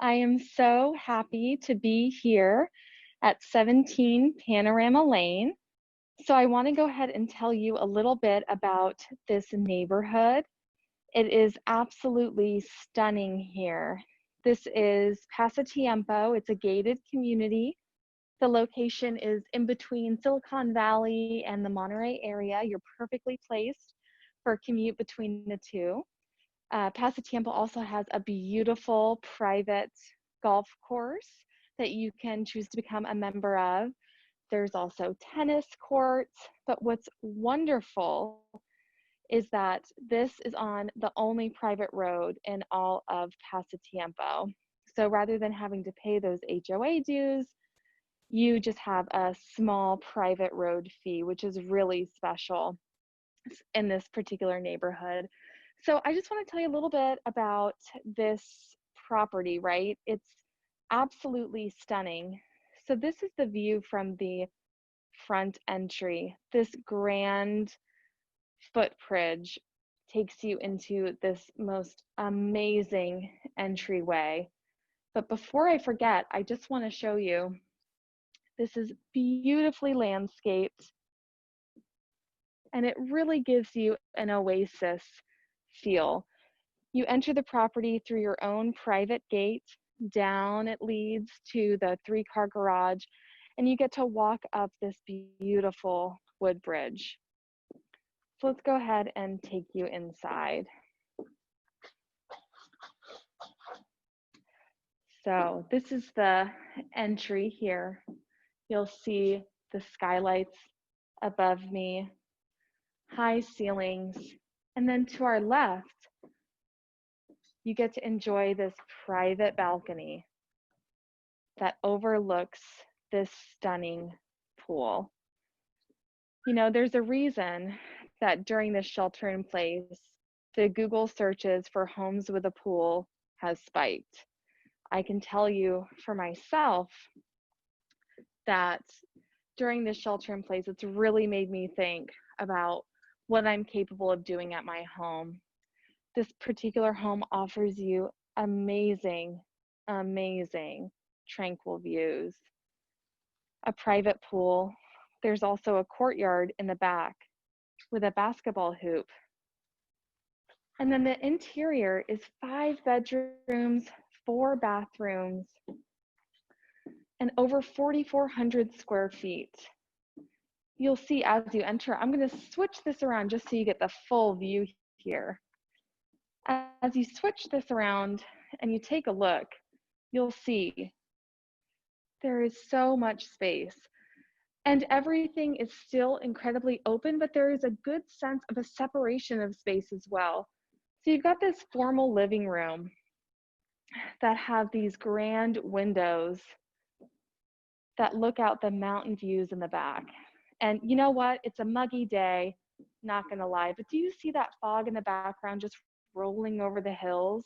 I am so happy to be here at 17 Panorama Lane. So I want to go ahead and tell you a little bit about this neighborhood. It is absolutely stunning here. This is Pasatiempo. It's a gated community. The location is in between Silicon Valley and the Monterey area. You're perfectly placed for a commute between the two. Pasatiempo also has a beautiful private golf course that you can choose to become a member of. There's also tennis courts, but what's wonderful is that this is on the only private road in all of Pasatiempo. So rather than having to pay those HOA dues, you just have a small private road fee, which is really special in this particular neighborhood. So I just want to tell you a little bit about this property, right? It's absolutely stunning. So this is the view from the front entry. This grand footbridge takes you into this most amazing entryway. But before I forget, I just want to show you, this is beautifully landscaped, and it really gives you an oasis feel. You enter the property through your own private gate. Down it leads to the 3-car garage, and you get to walk up this beautiful wood bridge. So let's go ahead and take you inside. So this is the entry here. You'll see the skylights above me, high ceilings, and then to our left, you get to enjoy this private balcony that overlooks this stunning pool. You know, there's a reason that during this shelter in place, the Google searches for homes with a pool has spiked. I can tell you for myself that during this shelter in place, it's really made me think about what I'm capable of doing at my home. This particular home offers you amazing, amazing, tranquil views, a private pool. There's also a courtyard in the back with a basketball hoop. And then the interior is 5 bedrooms, 4 bathrooms, and over 4,400 square feet. You'll see as you enter, I'm going to switch this around just so you get the full view here. As you switch this around and you take a look, you'll see there is so much space. And everything is still incredibly open, but there is a good sense of a separation of space as well. So you've got this formal living room that have these grand windows that look out the mountain views in the back. And you know what? It's a muggy day, not gonna lie, but do you see that fog in the background just rolling over the hills?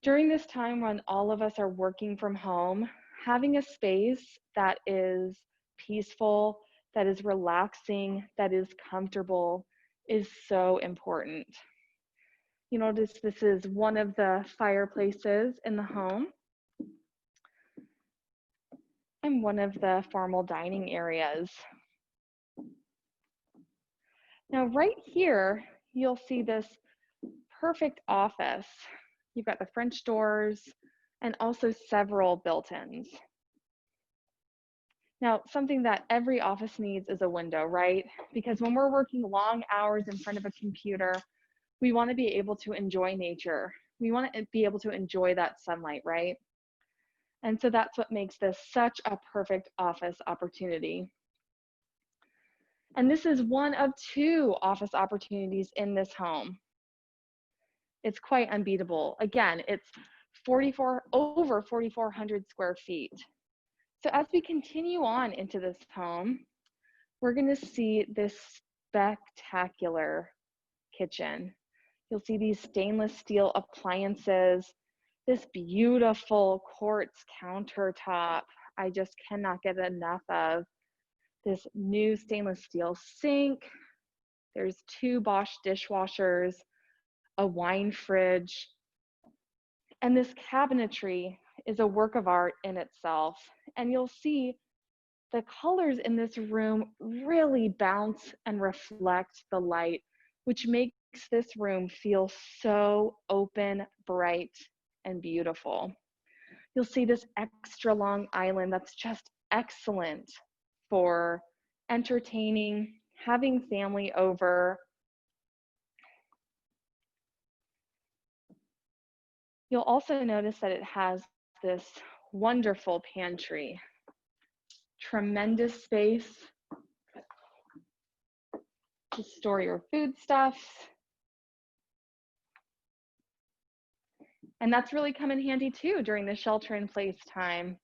During this time when all of us are working from home, having a space that is peaceful, that is relaxing, that is comfortable is so important. You notice this is one of the fireplaces in the home and one of the formal dining areas. Now right here, you'll see this perfect office. You've got the French doors and also several built-ins. Now, something that every office needs is a window, right? Because when we're working long hours in front of a computer, we want to be able to enjoy nature. We want to be able to enjoy that sunlight, right? And so that's what makes this such a perfect office opportunity. And this is one of 2 office opportunities in this home. It's quite unbeatable. Again, it's over 4,400 square feet. So as we continue on into this home, we're going to see this spectacular kitchen. You'll see these stainless steel appliances, this beautiful quartz countertop. I just cannot get enough of this new stainless steel sink. There's 2 Bosch dishwashers, a wine fridge, and this cabinetry is a work of art in itself. And you'll see the colors in this room really bounce and reflect the light, which makes this room feel so open, bright, and beautiful. You'll see this extra long island that's just excellent for entertaining, having family over. You'll also notice that it has this wonderful pantry, tremendous space to store your foodstuffs. And that's really come in handy too during the shelter in place time.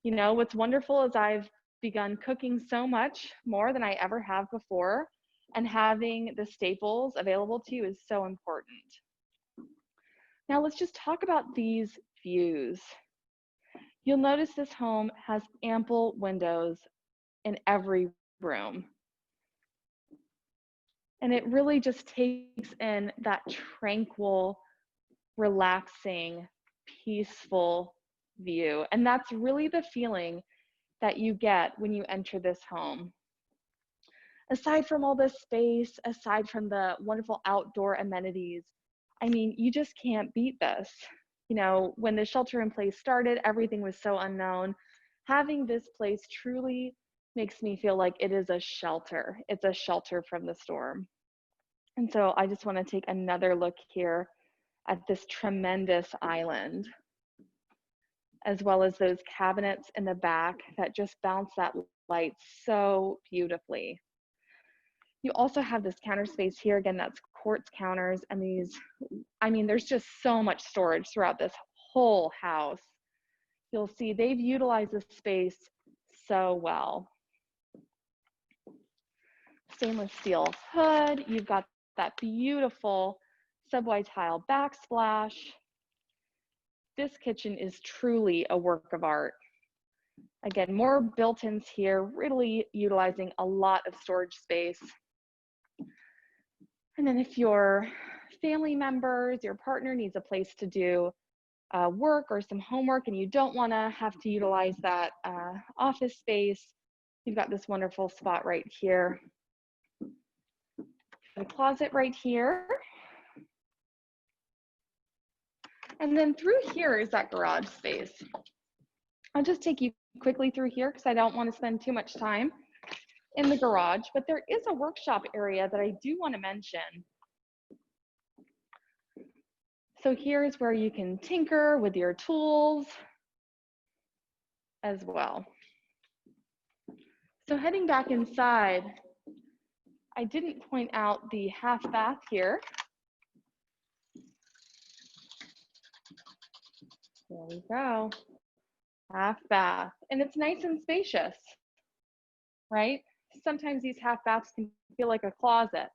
You know, what's wonderful is I've begun cooking so much more than I ever have before, and having the staples available to you is so important. Now let's just talk about these views. You'll notice this home has ample windows in every room. And it really just takes in that tranquil, relaxing, peaceful view. And that's really the feeling that you get when you enter this home. Aside from all this space, aside from the wonderful outdoor amenities, I mean, you just can't beat this. You know, when the shelter in place started, everything was so unknown. Having this place truly makes me feel like it is a shelter. It's a shelter from the storm. And so I just want to take another look here at this tremendous island, as well as those cabinets in the back that just bounce that light so beautifully. You also have this counter space here. Again, that's quartz counters, and these, I mean, there's just so much storage throughout this whole house. You'll see they've utilized the space so well. Stainless steel hood. You've got that beautiful subway tile backsplash. This kitchen is truly a work of art. Again, more built-ins here, really utilizing a lot of storage space. And then if your family members, your partner needs a place to do work or some homework and you don't want to have to utilize that office space, you've got this wonderful spot right here. The closet right here. And then through here is that garage space. I'll just take you quickly through here because I don't want to spend too much time in the garage, but there is a workshop area that I do want to mention. So here's where you can tinker with your tools as well. So heading back inside, I didn't point out the half bath here. There we go, half bath. And it's nice and spacious, right? Sometimes these half baths can feel like a closet.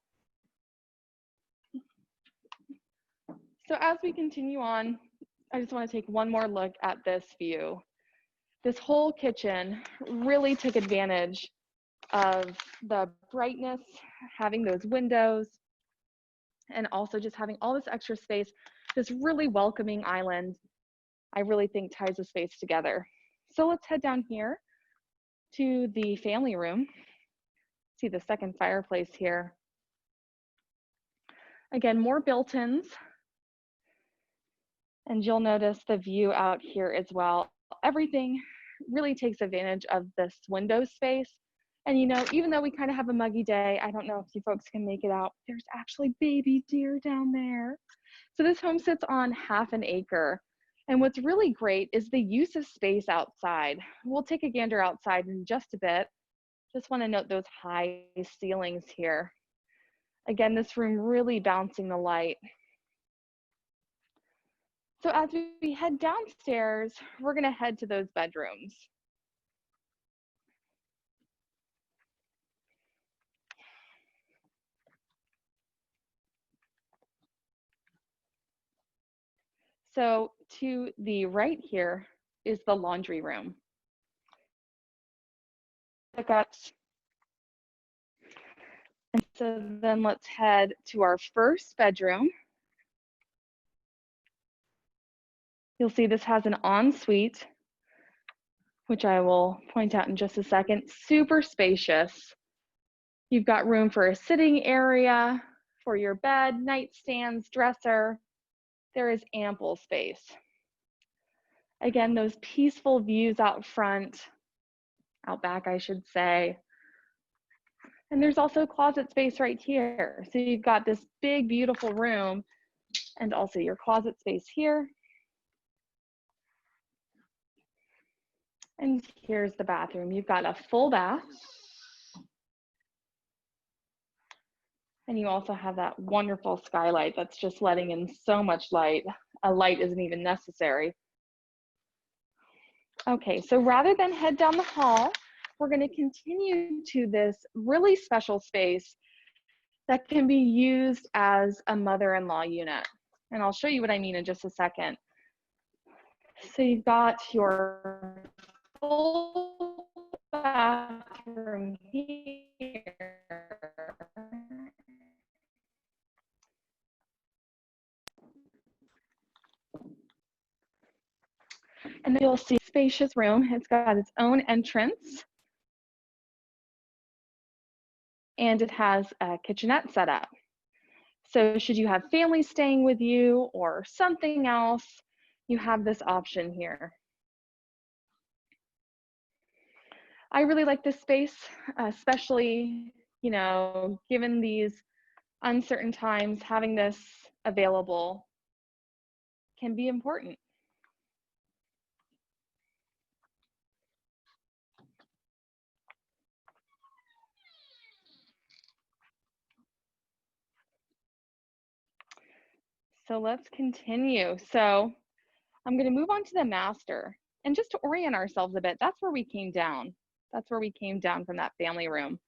So as we continue on, I just want to take one more look at this view. This whole kitchen really took advantage of the brightness, having those windows, and also just having all this extra space. This really welcoming island, I really think ties the space together. So let's head down here to the family room. See the second fireplace here. Again, more built-ins. And you'll notice the view out here as well. Everything really takes advantage of this window space. And you know, even though we kind of have a muggy day, I don't know if you folks can make it out, there's actually baby deer down there. So this home sits on half an acre. And what's really great is the use of space outside. We'll take a gander outside in just a bit. Just want to note those high ceilings here. Again, this room really bouncing the light. So as we head downstairs, we're going to head to those bedrooms. So to the right here is the laundry room. And so then let's head to our first bedroom. You'll see this has an ensuite, which I will point out in just a second. Super spacious. You've got room for a sitting area, for your bed, nightstands, dresser. There is ample space. Again, those peaceful views out front, out back, I should say. And there's also closet space right here. So you've got this big, beautiful room and also your closet space here. And here's the bathroom. You've got a full bath. And you also have that wonderful skylight that's just letting in so much light. A light isn't even necessary. Okay, so rather than head down the hall, we're going to continue to this really special space that can be used as a mother-in-law unit. And I'll show you what I mean in just a second. So you've got your full bathroom here. And then you'll see a spacious room. It's got its own entrance. And it has a kitchenette set up. So should you have family staying with you or something else, you have this option here. I really like this space, especially, you know, given these uncertain times, having this available can be important. So let's continue. So I'm going to move on to the master. And just to orient ourselves a bit, that's where we came down. That's where we came down from that family room.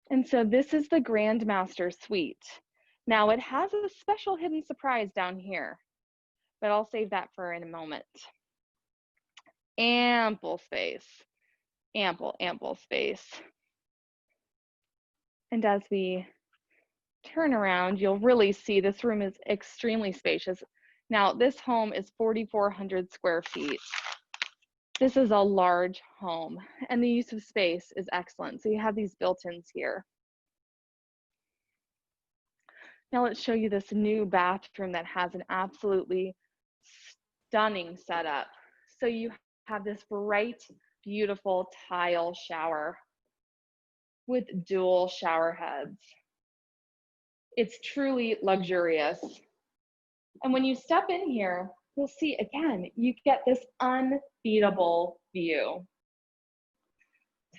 And so this is the Grand Master Suite. Now it has a special hidden surprise down here, but I'll save that for in a moment. Ample space, ample space. And as we turn around, you'll really see this room is extremely spacious. Now this home is 4,400 square feet. This is a large home and the use of space is excellent. So you have these built-ins here. Now let's show you this new bathroom that has an absolutely stunning setup. So you have this bright, beautiful tile shower with dual shower heads. It's truly luxurious. And when you step in here, you'll see again, you get this unbeatable view.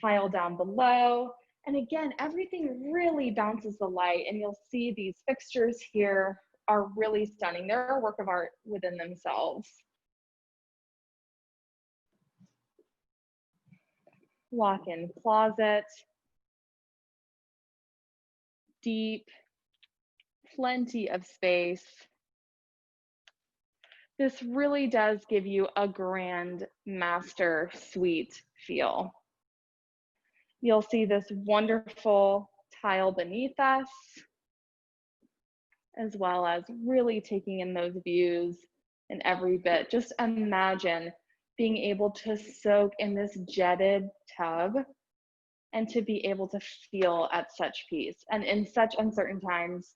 Tile down below. And again, everything really bounces the light, and you'll see these fixtures here are really stunning. They're a work of art within themselves. Walk-in closet, deep, plenty of space. This really does give you a grand master suite feel. You'll see this wonderful tile beneath us, as well as really taking in those views in every bit. Just imagine being able to soak in this jetted tub and to be able to feel at such peace. And in such uncertain times,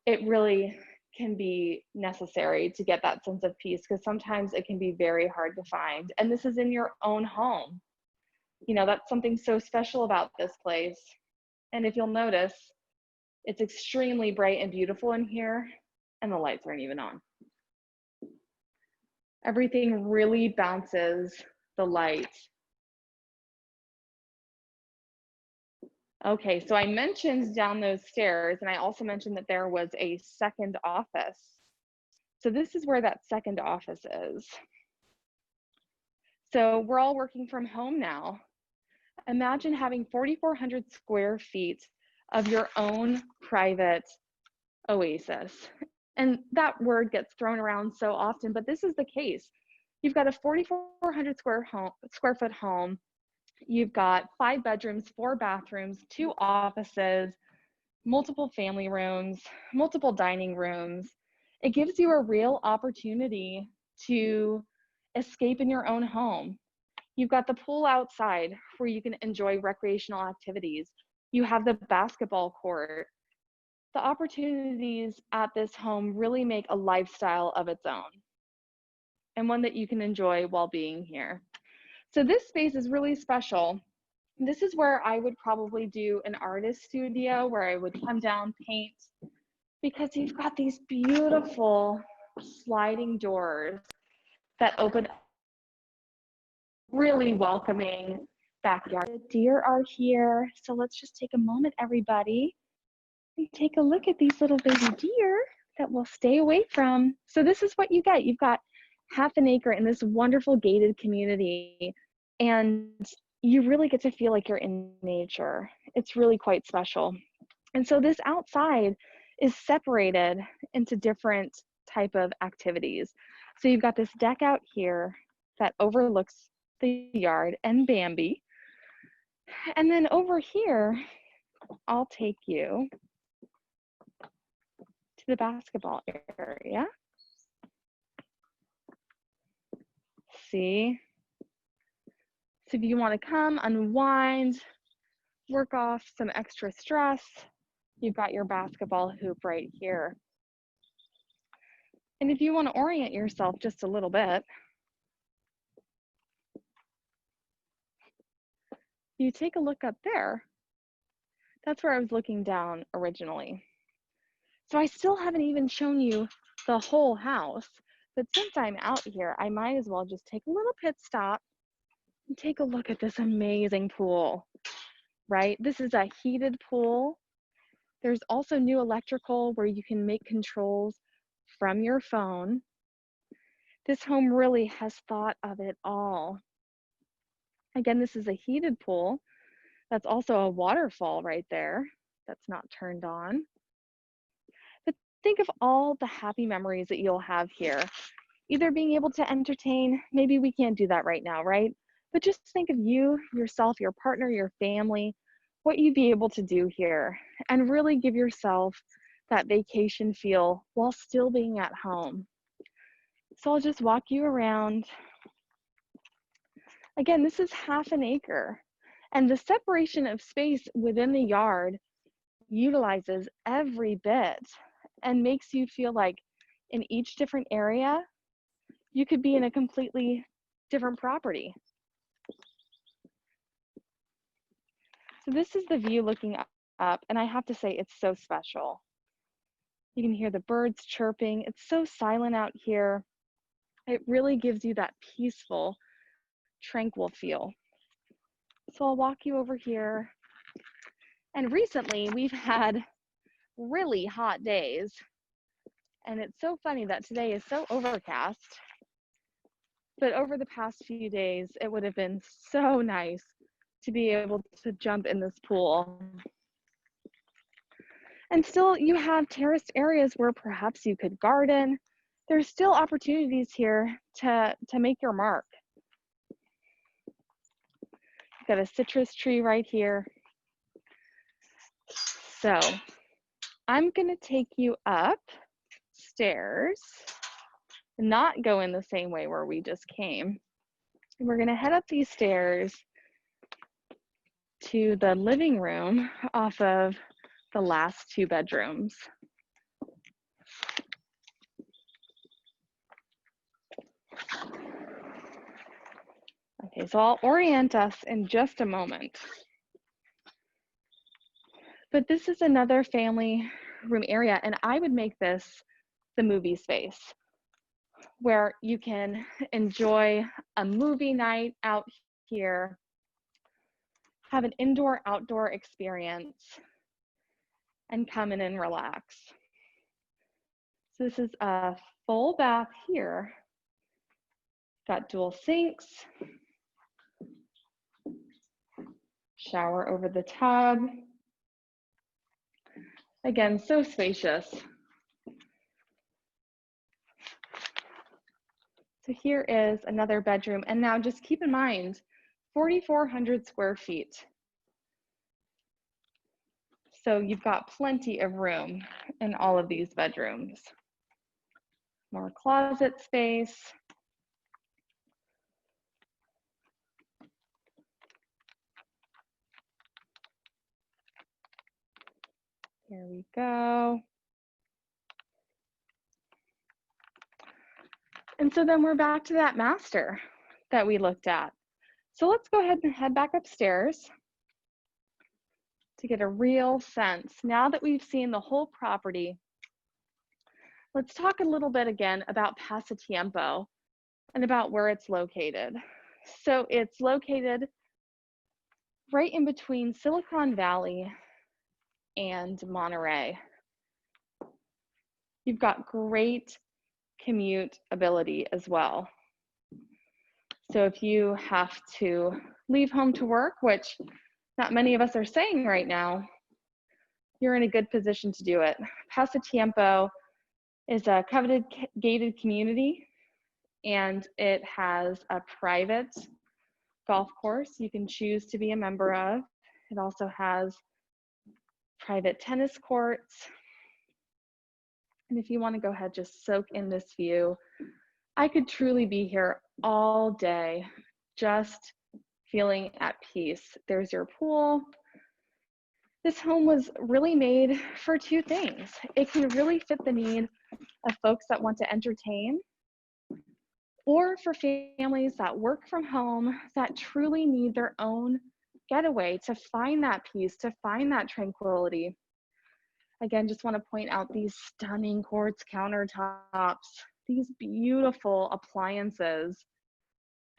it really can be necessary to get that sense of peace, because sometimes it can be very hard to find. And this is in your own home. You know, that's something so special about this place. And if you'll notice, it's extremely bright and beautiful in here, and the lights aren't even on. Everything really bounces the light. Okay, so I mentioned down those stairs, and I also mentioned that there was a second office. So this is where that second office is. So we're all working from home now. Imagine having 4,400 square feet of your own private oasis. And that word gets thrown around so often, but this is the case. You've got a 4,400 square foot home. You've got 5 bedrooms, 4 bathrooms, 2 offices, multiple family rooms, multiple dining rooms. It gives you a real opportunity to escape in your own home. You've got the pool outside where you can enjoy recreational activities. You have the basketball court. The opportunities at this home really make a lifestyle of its own and one that you can enjoy while being here. So this space is really special. This is where I would probably do an artist studio where I would come down, paint, because you've got these beautiful sliding doors that open, really welcoming backyard. The deer are here. So let's just take a moment, everybody, and take a look at these little baby deer that we'll stay away from. So this is what you get. You've got half an acre in this wonderful gated community, and you really get to feel like you're in nature. It's really quite special. And so this outside is separated into different type of activities. So you've got this deck out here that overlooks the yard and Bambi. And then over here, I'll take you to the basketball area. See? So if you want to come, unwind, work off some extra stress, you've got your basketball hoop right here. And if you want to orient yourself just a little bit, you take a look up there. That's where I was looking down originally. So I still haven't even shown you the whole house, but since I'm out here, I might as well just take a little pit stop and take a look at this amazing pool, right? This is a heated pool. There's also new electrical where you can make controls from your phone. This home really has thought of it all. Again, this is a heated pool. That's also a waterfall right there that's not turned on. But think of all the happy memories that you'll have here. Either being able to entertain, maybe we can't do that right now, right? But just think of you, yourself, your partner, your family, what you'd be able to do here, and really give yourself that vacation feel while still being at home. So I'll just walk you around. Again, this is half an acre, and the separation of space within the yard utilizes every bit and makes you feel like in each different area, you could be in a completely different property. So this is the view looking up, and I have to say it's so special. You can hear the birds chirping. It's so silent out here. It really gives you that peaceful, tranquil feel. So I'll walk you over here. And recently we've had really hot days. And it's so funny that today is so overcast. But over the past few days, it would have been so nice to be able to jump in this pool. And still you have terraced areas where perhaps you could garden. There's still opportunities here to make your mark. You've got a citrus tree right here. So I'm gonna take you upstairs, not go in the same way where we just came. We're gonna head up these stairs to the living room off of the last two bedrooms. Okay, so I'll orient us in just a moment. But this is another family room area, and I would make this the movie space where you can enjoy a movie night out here, have an indoor-outdoor experience, and come in and relax. So this is a full bath here. Got dual sinks, shower over the tub. Again, so spacious. So here is another bedroom. And now just keep in mind, 4,400 square feet. So you've got plenty of room in all of these bedrooms. More closet space. Here we go. And so then we're back to that master that we looked at. So let's go ahead and head back upstairs to get a real sense. Now that we've seen the whole property, let's talk a little bit again about Pasatiempo and about where it's located. So it's located right in between Silicon Valley and Monterey. You've got great commute ability as well. So if you have to leave home to work, which not many of us are saying right now, you're in a good position to do it. Pasatiempo is a coveted gated community, and it has a private golf course you can choose to be a member of. It also has private tennis courts. And if you want to go ahead, just soak in this view. I could truly be here all day, just feeling at peace. There's your pool. This home was really made for two things. It can really fit the need of folks that want to entertain, or for families that work from home that truly need their own getaway to find that peace, to find that tranquility. Again, just want to point out these stunning quartz countertops, these beautiful appliances.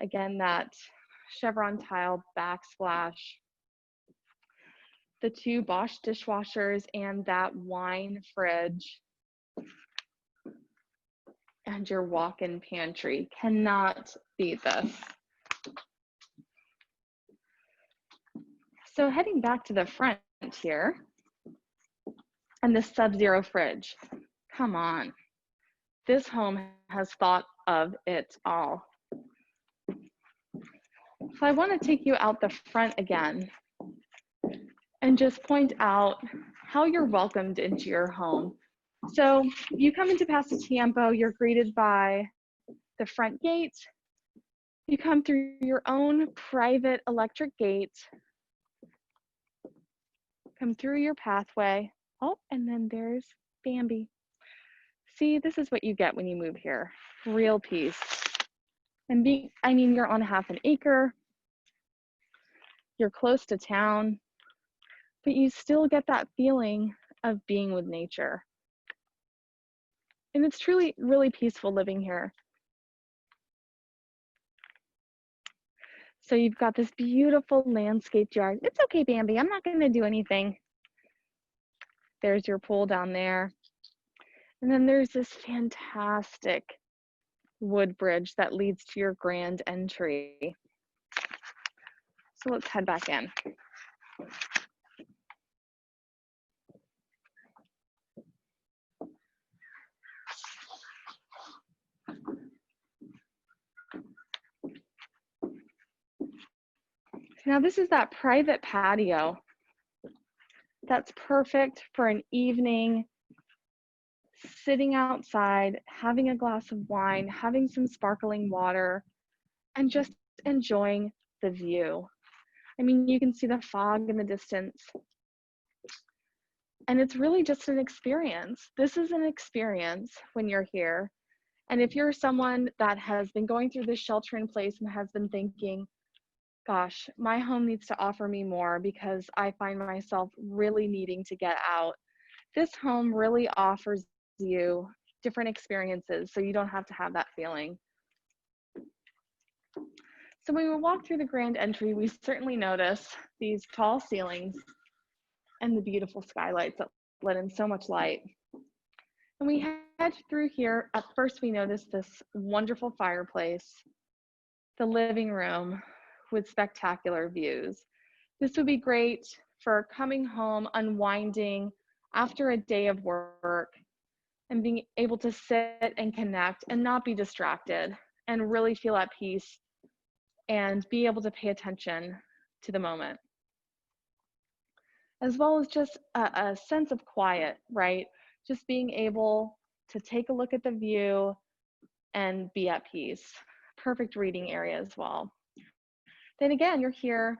Again, that chevron tile backsplash, the two Bosch dishwashers, and that wine fridge, and your walk-in pantry. Cannot beat this. So heading back to the front here, and this Sub-Zero fridge. Come on. This home has thought of it all. So I want to take you out the front again and just point out how you're welcomed into your home. So you come into Pasatiempo, you're greeted by the front gate. You come through your own private electric gate, come through your pathway. Oh, and then there's Bambi. See, this is what you get when you move here. Real peace. And you're on half an acre. You're close to town, but you still get that feeling of being with nature. And it's truly, really peaceful living here. So you've got this beautiful landscaped yard. It's okay, Bambi, I'm not gonna do anything. There's your pool down there. And then there's this fantastic wood bridge that leads to your grand entry. So let's head back in. Now this is that private patio that's perfect for an evening, sitting outside, having a glass of wine, having some sparkling water, and just enjoying the view. I mean, you can see the fog in the distance. And it's really just an experience. This is an experience when you're here. And if you're someone that has been going through this shelter in place and has been thinking, gosh, my home needs to offer me more because I find myself really needing to get out, this home really offers you different experiences so you don't have to have that feeling. So when we walk through the grand entry, we certainly notice these tall ceilings and the beautiful skylights that let in so much light. And we head through here. At first, we notice this wonderful fireplace, the living room with spectacular views. This would be great for coming home, unwinding after a day of work, and being able to sit and connect and not be distracted and really feel at peace and be able to pay attention to the moment. As well as just a sense of quiet, right? Just being able to take a look at the view and be at peace. Perfect reading area as well. Then again, you're here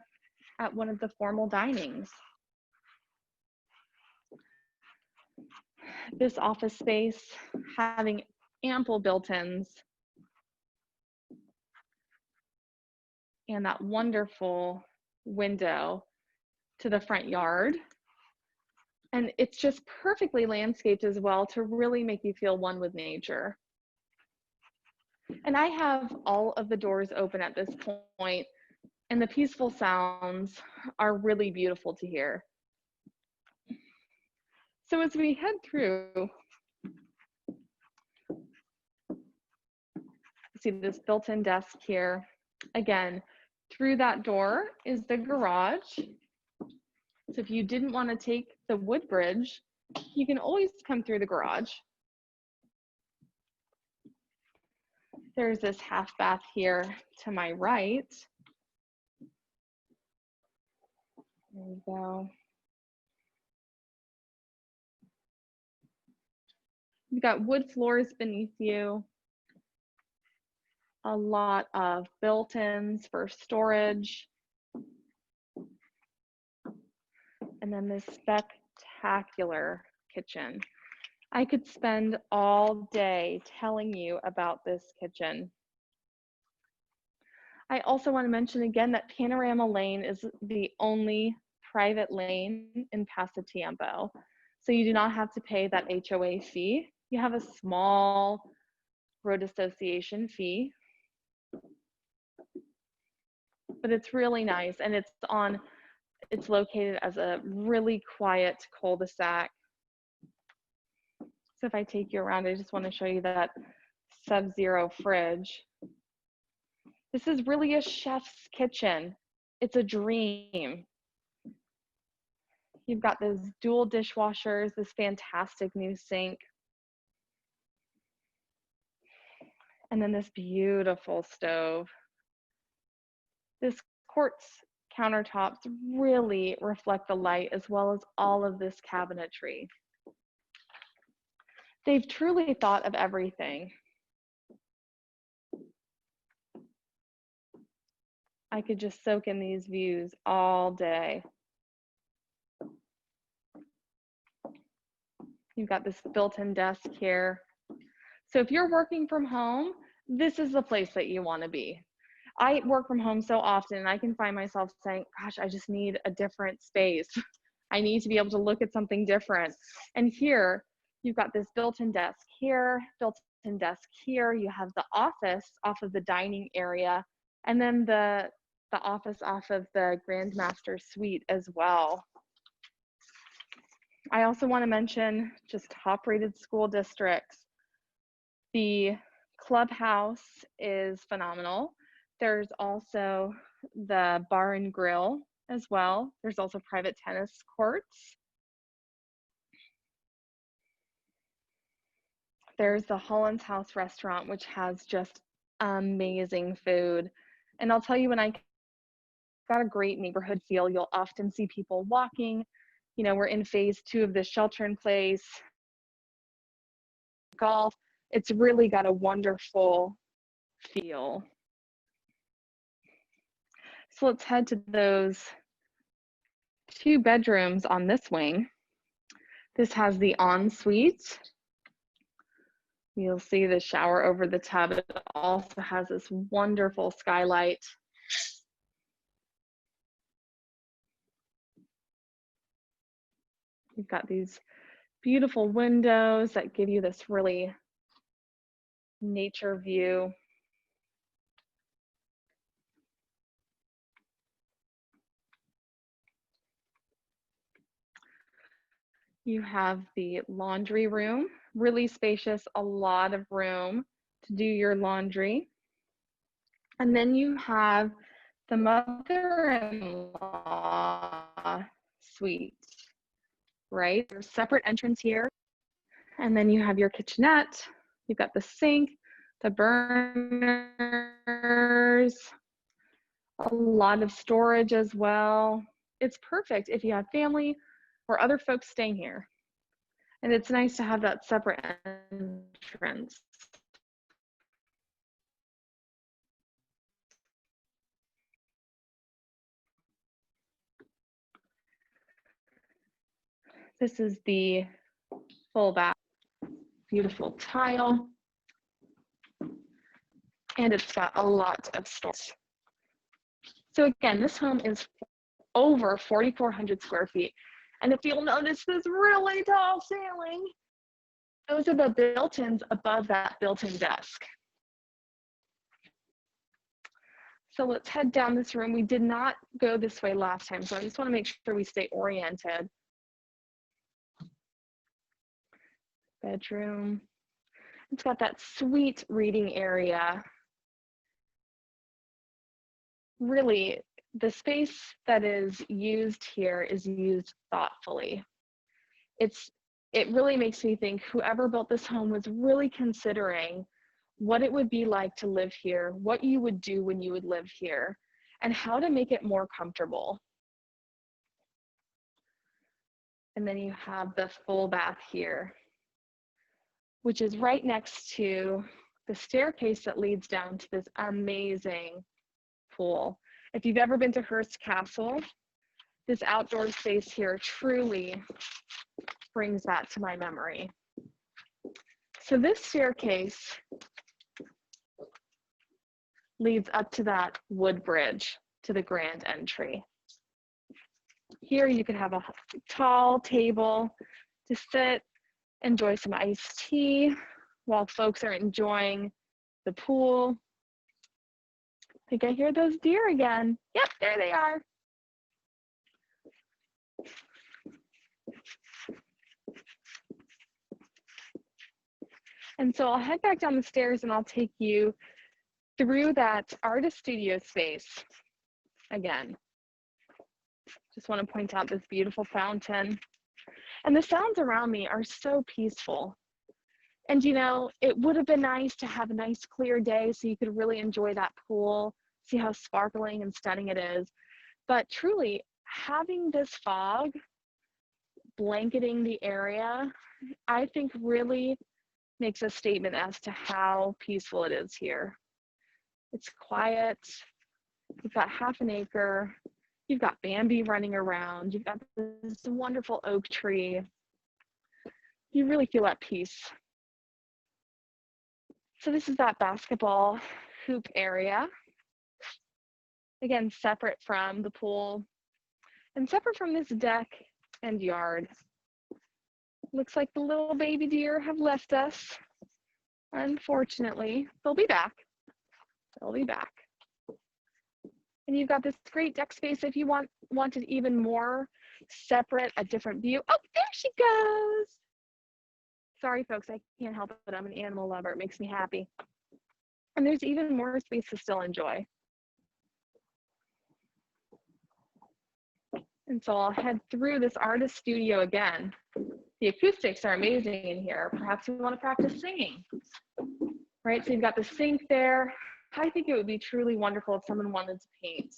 at one of the formal dinings. This office space having ample built-ins and that wonderful window to the front yard. And it's just perfectly landscaped as well to really make you feel one with nature. And I have all of the doors open at this point, and the peaceful sounds are really beautiful to hear. So as we head through, see this built-in desk here. Again, through that door is the garage. So if you didn't want to take the wood bridge, you can always come through the garage. There's this half bath here to my right. There we go. You've got wood floors beneath you. A lot of built-ins for storage. And then this spectacular kitchen. I could spend all day telling you about this kitchen. I also want to mention again that Panorama Lane is the only private lane in Pasatiempo. So you do not have to pay that HOA fee. You have a small road association fee, but it's really nice, and it's located as a really quiet cul-de-sac. So if I take you around, I just want to show you that sub-zero fridge. This is really a chef's kitchen. It's a dream. You've got those dual dishwashers, this fantastic new sink, and then this beautiful stove. This quartz countertops really reflect the light, as well as all of this cabinetry. They've truly thought of everything. I could just soak in these views all day. You've got this built-in desk here. So if you're working from home, this is the place that you want to be. I work from home so often, and I can find myself saying, gosh, I just need a different space. I need to be able to look at something different. And here, you've got this built-in desk here, built-in desk here. You have the office off of the dining area, and then the office off of the Grandmaster Suite as well. I also want to mention just top-rated school districts. The clubhouse is phenomenal. There's also the bar and grill as well. There's also private tennis courts. There's the Holland's House restaurant, which has just amazing food. And I'll tell you, when I got a great neighborhood feel, you'll often see people walking. You know, we're in phase 2 of the shelter in place. Golf, it's really got a wonderful feel. So let's head to those 2 bedrooms on this wing. This has the ensuite. You'll see the shower over the tub. It also has this wonderful skylight. You've got these beautiful windows that give you this really nature view. You have the laundry room, really spacious, a lot of room to do your laundry. And then you have the mother-in-law suite, right? There's a separate entrance here. And then you have your kitchenette. You've got the sink, the burners, a lot of storage as well. It's perfect if you have family or other folks staying here. And it's nice to have that separate entrance. This is the full bath, beautiful tile, and it's got a lot of storage. So again, this home is over 4,400 square feet. And if you'll notice this really tall ceiling, those are the built-ins above that built-in desk. So let's head down this room. We did not go this way last time, so I just want to make sure we stay oriented. Bedroom. It's got that sweet reading area. Really, the space that is used here is used thoughtfully. It really makes me think whoever built this home was really considering what it would be like to live here, what you would do when you would live here, and how to make it more comfortable. And then you have the full bath here, which is right next to the staircase that leads down to this amazing pool. If you've ever been to Hearst Castle, this outdoor space here truly brings that to my memory. So this staircase leads up to that wood bridge to the grand entry. Here you could have a tall table to sit, enjoy some iced tea while folks are enjoying the pool. I think I hear those deer again. Yep, there they are. And so I'll head back down the stairs and I'll take you through that artist studio space again. Just want to point out this beautiful fountain. And the sounds around me are so peaceful. And you know, it would have been nice to have a nice clear day so you could really enjoy that pool, see how sparkling and stunning it is. But truly, having this fog blanketing the area, I think really makes a statement as to how peaceful it is here. It's quiet. You've got half an acre. You've got Bambi running around. You've got this wonderful oak tree. You really feel at peace. So this is that basketball hoop area. Again, separate from the pool and separate from this deck and yard. Looks like the little baby deer have left us. Unfortunately, they'll be back. They'll be back. And you've got this great deck space if you wanted even more separate, a different view. Oh, there she goes. Sorry, folks, I can't help it. I'm an animal lover. It makes me happy. And there's even more space to still enjoy. And so I'll head through this artist studio again. The acoustics are amazing in here. Perhaps you want to practice singing, right? So you've got the sink there. I think it would be truly wonderful if someone wanted to paint.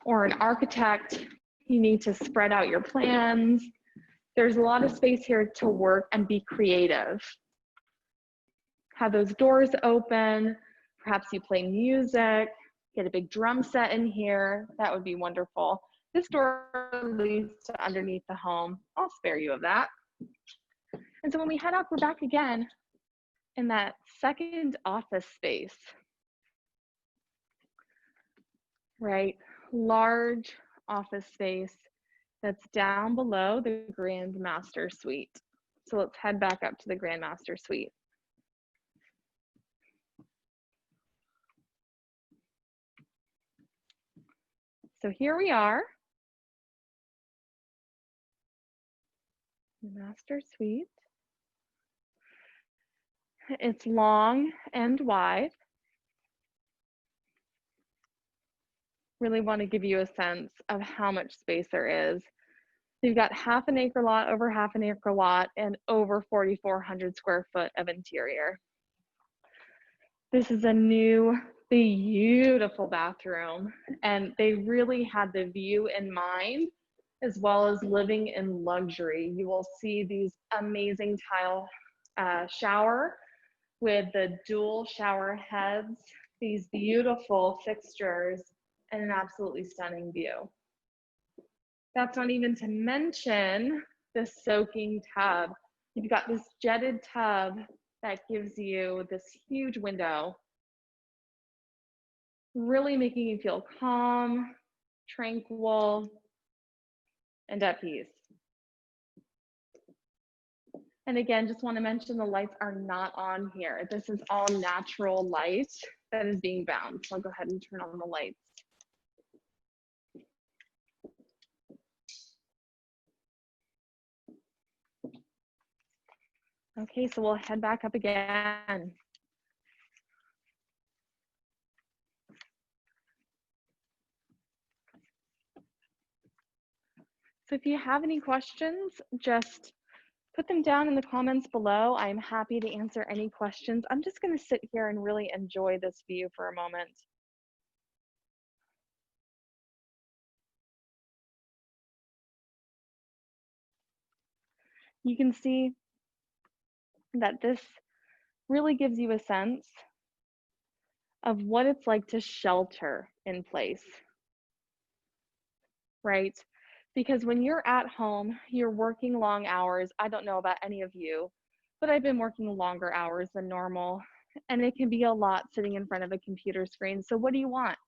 Or an architect, you need to spread out your plans. There's a lot of space here to work and be creative. Have those doors open. Perhaps you play music, get a big drum set in here. That would be wonderful. This door leads to underneath the home. I'll spare you of that. And so when we head up, we're back again in that second office space, right? Large office space that's down below the Grand Master Suite. So let's head back up to the Grand Master Suite. So here we are, the Master Suite. It's long and wide. Really want to give you a sense of how much space there is. You've got half an acre lot, over half an acre lot, and over 4,400 square foot of interior. This is a new, beautiful bathroom, and they really had the view in mind as well as living in luxury. You will see these amazing tile shower with the dual shower heads, these beautiful fixtures, and an absolutely stunning view. That's not even to mention the soaking tub. You've got this jetted tub that gives you this huge window, really making you feel calm, tranquil, and at peace. And again, just want to mention the lights are not on here. This is all natural light that is being bound. So I'll go ahead and turn on the lights. Okay, so we'll head back up again. So if you have any questions, just put them down in the comments below. I'm happy to answer any questions. I'm just going to sit here and really enjoy this view for a moment. You can see that this really gives you a sense of what it's like to shelter in place, right? Because when you're at home, you're working long hours. I don't know about any of you, but I've been working longer hours than normal, and it can be a lot sitting in front of a computer screen. So what do you want,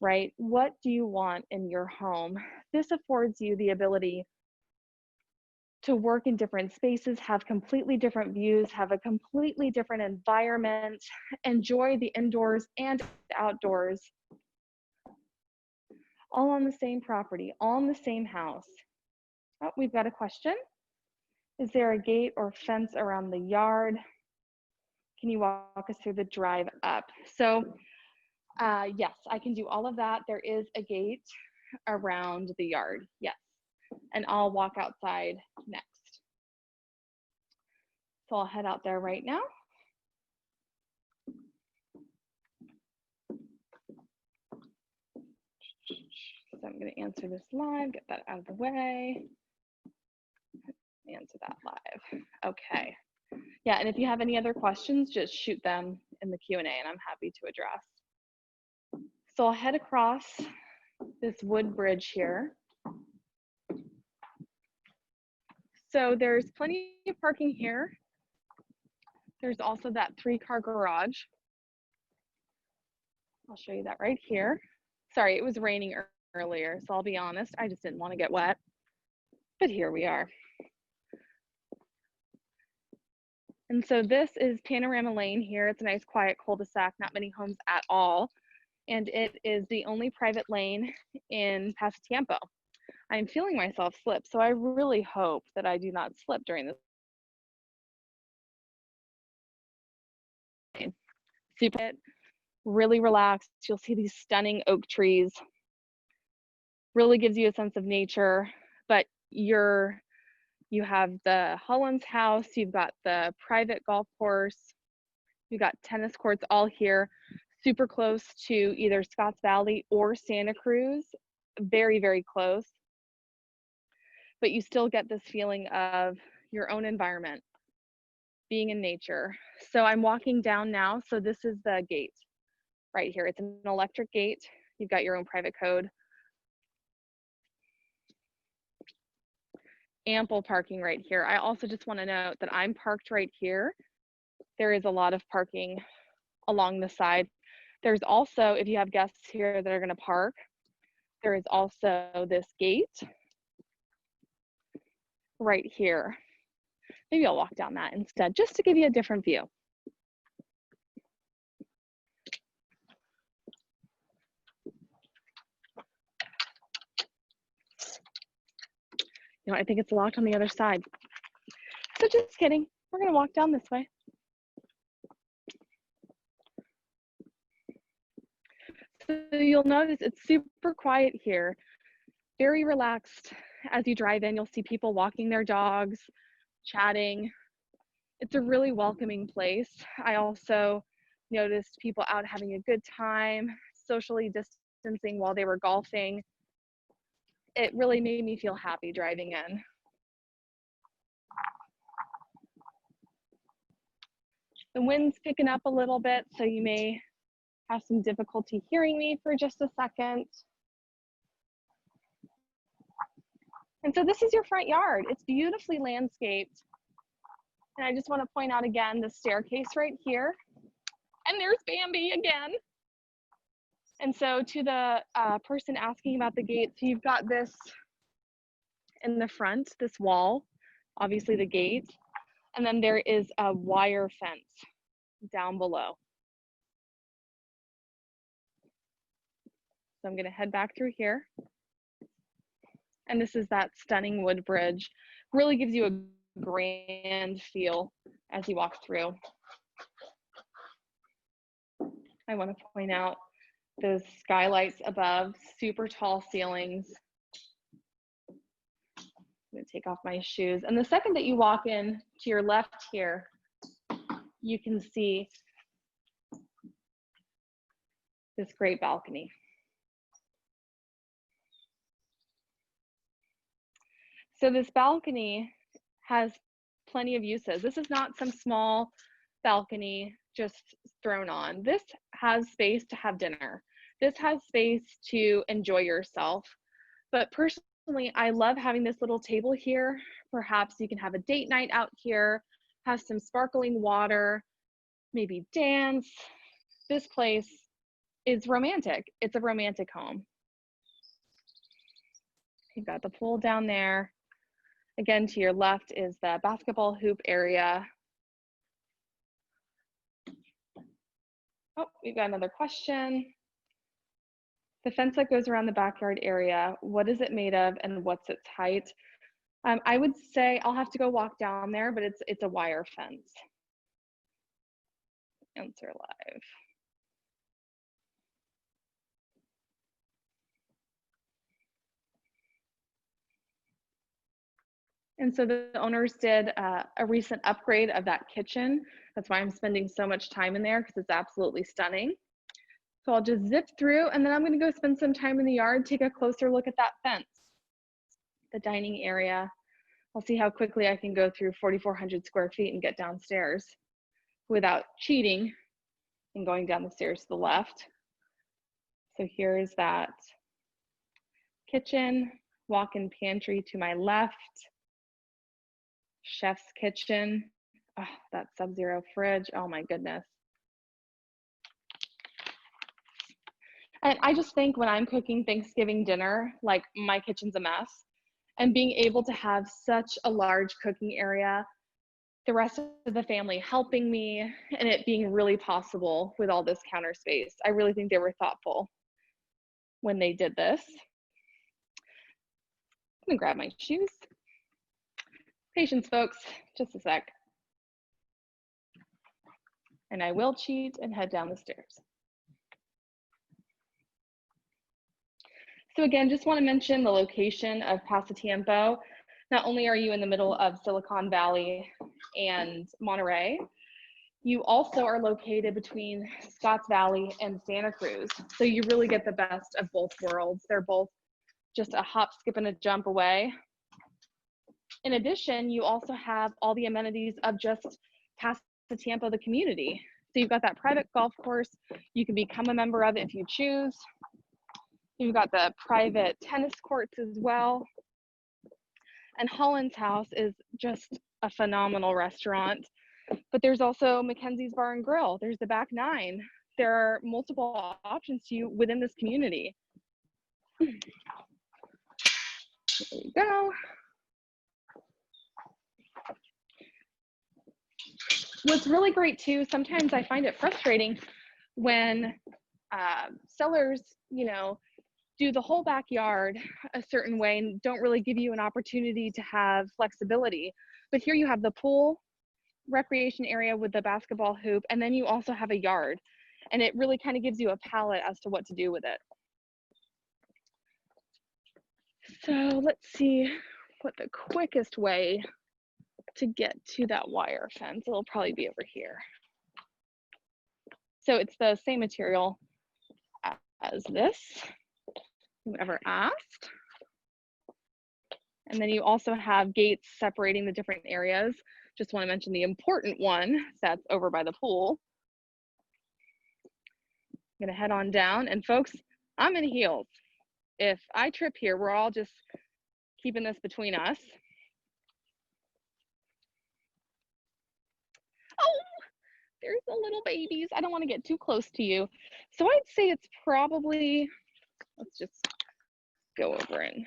right? What do you want in your home? This affords you the ability to work in different spaces, have completely different views, have a completely different environment, enjoy the indoors and outdoors, all on the same property, all in the same house. Oh, we've got a question. Is there a gate or fence around the yard? Can you walk us through the drive up? So yes, I can do all of that. There is a gate around the yard, yes. And I'll walk outside next. So I'll head out there right now. So I'm going to answer this live, get that out of the way. Answer that live. Okay. Yeah, and if you have any other questions, just shoot them in the Q&A and I'm happy to address. So I'll head across this wood bridge here. So there's plenty of parking here. There's also that 3-car garage. I'll show you that right here. Sorry, it was raining earlier, so I'll be honest, I just didn't want to get wet. But here we are. And so this is Panorama Lane here. It's a nice quiet cul-de-sac, not many homes at all. And it is the only private lane in Pasatiempo. I'm feeling myself slip, so I really hope that I do not slip during this. Super, really relaxed. You'll see these stunning oak trees. Really gives you a sense of nature, but you have the Holland's house, you've got the private golf course, you've got tennis courts all here, super close to either Scotts Valley or Santa Cruz, very, very close. But you still get this feeling of your own environment, being in nature. So I'm walking down now. So this is the gate right here. It's an electric gate. You've got your own private code. Ample parking right here. I also just want to note that I'm parked right here. There is a lot of parking along the side. There's also, if you have guests here that are going to park, there is also this gate right here. Maybe I'll walk down that instead, just to give you a different view. You know, I think it's locked on the other side. So just kidding. We're going to walk down this way. So you'll notice it's super quiet here, very relaxed. As you drive in, you'll see people walking their dogs, chatting. It's a really welcoming place. I also noticed people out having a good time, socially distancing while they were golfing. it really made me feel happy driving in. The wind's picking up a little bit, so you may have some difficulty hearing me for just a second. And so this is your front yard. It's beautifully landscaped. And I just want to point out again the staircase right here. And there's Bambi again. And so to the person asking about the gate, so you've got this in the front, this wall, obviously the gate. And then there is a wire fence down below. So I'm going to head back through here. And this is that stunning wood bridge. Really gives you a grand feel as you walk through. I want to point out those skylights above, super tall ceilings. I'm going to take off my shoes. And the second that you walk in to your left here, you can see this great balcony. So this balcony has plenty of uses. This is not some small balcony just thrown on. This has space to have dinner. This has space to enjoy yourself. But personally, I love having this little table here. Perhaps you can have a date night out here, have some sparkling water, maybe dance. This place is romantic. It's a romantic home. You've got the pool down there. Again, to your left is the basketball hoop area. Oh, we've got another question. The fence that goes around the backyard area, what is it made of and what's its height? I would say I'll have to go walk down there, but it's a wire fence. Answer live. And so the owners did a recent upgrade of that kitchen. That's why I'm spending so much time in there, because it's absolutely stunning. So I'll just zip through, and then I'm going to go spend some time in the yard, take a closer look at that fence, the dining area. I'll see how quickly I can go through 4,400 square feet and get downstairs without cheating and going down the stairs to the left. So here's that kitchen, walk-in pantry to my left, chef's kitchen. Oh, that Sub-Zero fridge. Oh my goodness. And I just think when I'm cooking Thanksgiving dinner, like my kitchen's a mess, and being able to have such a large cooking area, the rest of the family helping me, and it being really possible with all this counter space. I really think they were thoughtful when they did this. I'm gonna grab my shoes. Patience, folks, just a sec. And I will cheat and head down the stairs. So again, just want to mention the location of Pasatiempo. Not only are you in the middle of Silicon Valley and Monterey, you also are located between Scotts Valley and Santa Cruz. So you really get the best of both worlds. They're both just a hop, skip, and a jump away. In addition, you also have all the amenities of just Pasatiempo, the community. So you've got that private golf course. You can become a member of it if you choose. You've got the private tennis courts as well. And Holland's House is just a phenomenal restaurant. But there's also Mackenzie's Bar and Grill. There's the Back Nine. There are multiple options to you within this community. There you go. What's really great too, sometimes I find it frustrating when sellers, do the whole backyard a certain way and don't really give you an opportunity to have flexibility. But here you have the pool, recreation area with the basketball hoop, and then you also have a yard. And it really kind of gives you a palette as to what to do with it. So let's see what the quickest way to get to that wire fence. It'll probably be over here. So it's the same material as this. Whoever asked. And then you also have gates separating the different areas. Just want to mention the important one that's over by the pool. I'm gonna head on down, and folks, I'm in heels. If I trip here, we're all just keeping this between us. Oh, there's the little babies. I don't want to get too close to you. So I'd say it's probably, let's just go over and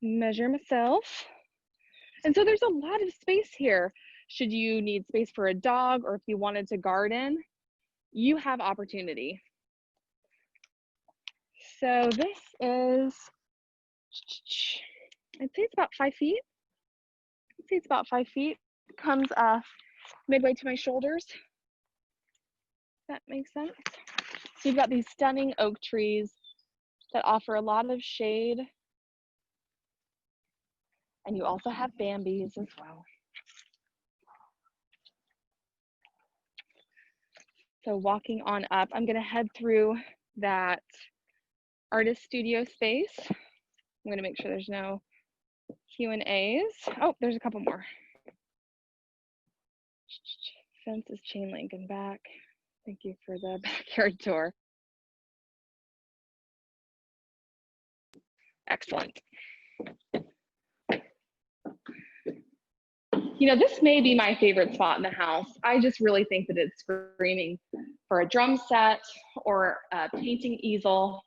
measure myself. And so there's a lot of space here. Should you need space for a dog, or if you wanted to garden, you have opportunity. So this is, I'd say it's about 5 feet. I'd say it's about 5 feet. It comes midway to my shoulders. That makes sense. So you've got these stunning oak trees that offer a lot of shade. And you also have Bambis as well. So walking on up, I'm gonna head through that artist studio space. I'm gonna make sure there's no Q&As. Oh, there's a couple more. Fence is chain link and back. Thank you for the backyard tour. Excellent. You know, this may be my favorite spot in the house. I just really think that it's screaming for a drum set or a painting easel,